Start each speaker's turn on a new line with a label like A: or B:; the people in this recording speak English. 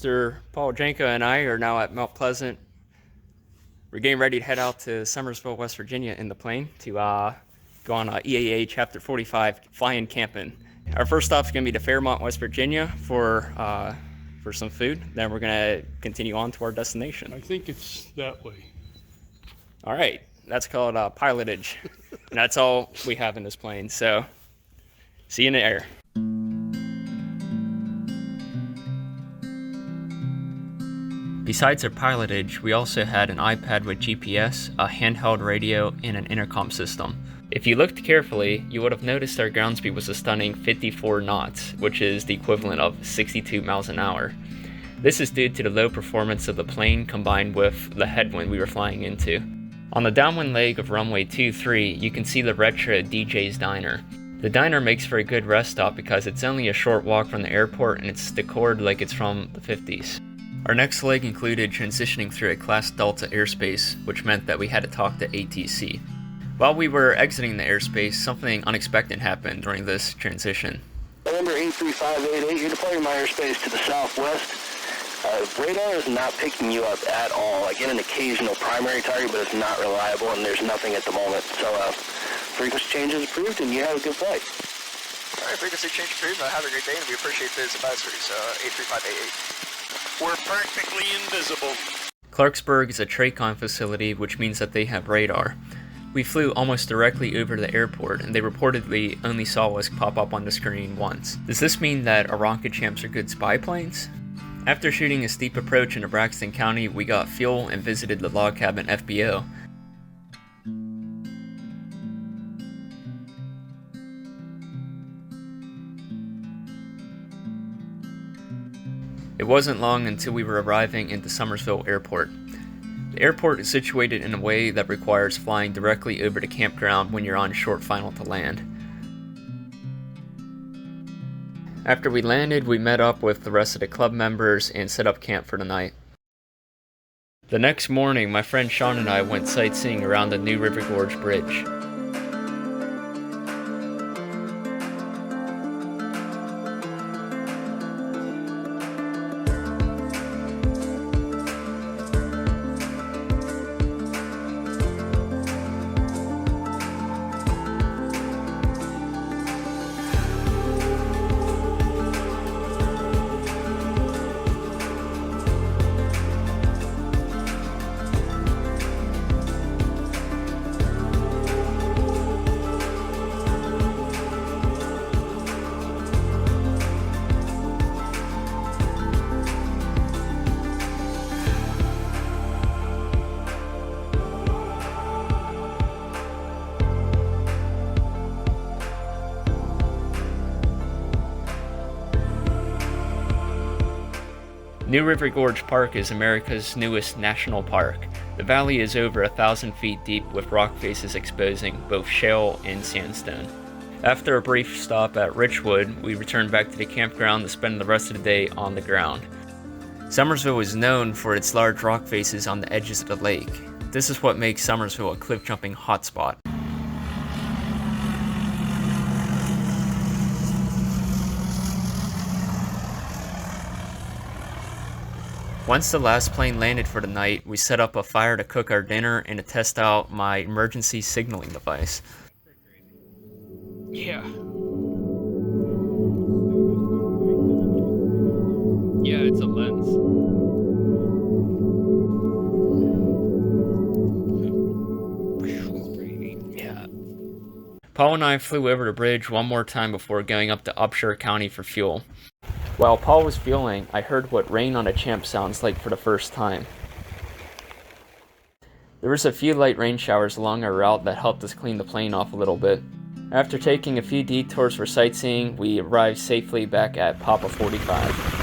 A: Mr. Paul Janko and I are now at Mount Pleasant. We're getting ready to head out to Summersville, West Virginia in the plane to go on EAA Chapter 45 flying camping. Our first stop is going to be to Fairmont, West Virginia for some food. Then we're going to continue on to our destination.
B: I think it's that way.
A: All right, that's called pilotage. And that's all we have in this plane. So see you in the air. Besides our pilotage, we also had an iPad with GPS, a handheld radio, and an intercom system. If you looked carefully, you would have noticed our ground speed was a stunning 54 knots, which is the equivalent of 62 miles an hour. This is due to the low performance of the plane combined with the headwind we were flying into. On the downwind leg of runway 23, you can see the retro DJ's Diner. The diner makes for a good rest stop because it's only a short walk from the airport and it's decorated like it's from the 50s. Our next leg included transitioning through a Class Delta airspace, which meant that we had to talk to ATC. While we were exiting the airspace, something unexpected happened during this transition.
C: November 83588, you're departing my airspace to the southwest. Radar is not picking you up at all. I get an occasional primary target, but it's not reliable, and there's nothing at the moment. So frequency change is approved, and you have a good flight.
D: All right, frequency change approved. Have a great day, and we appreciate those advisories. 83588. We're practically invisible.
A: Clarksburg is a TRACON facility, which means that they have radar. We flew almost directly over the airport, and they reportedly only saw us pop up on the screen once. Does this mean that our rocket champs are good spy planes? After shooting a steep approach into Braxton County, we got fuel and visited the log cabin FBO. It wasn't long until we were arriving into Summersville Airport. The airport is situated in a way that requires flying directly over the campground when you're on short final to land. After we landed, we met up with the rest of the club members and set up camp for the night. The next morning, my friend Sean and I went sightseeing around the New River Gorge Bridge. New River Gorge Park is America's newest national park. The valley is over 1,000 feet deep with rock faces exposing both shale and sandstone. After a brief stop at Richwood, we returned back to the campground to spend the rest of the day on the ground. Summersville is known for its large rock faces on the edges of the lake. This is what makes Summersville a cliff jumping hotspot. Once the last plane landed for the night, we set up a fire to cook our dinner and to test out my emergency signaling device.
B: Yeah. Yeah, it's a lens.
A: Yeah. Paul and I flew over the bridge one more time before going up to Upshur County for fuel. While Paul was fueling, I heard what rain on a champ sounds like for the first time. There was a few light rain showers along our route that helped us clean the plane off a little bit. After taking a few detours for sightseeing, we arrived safely back at Papa 45.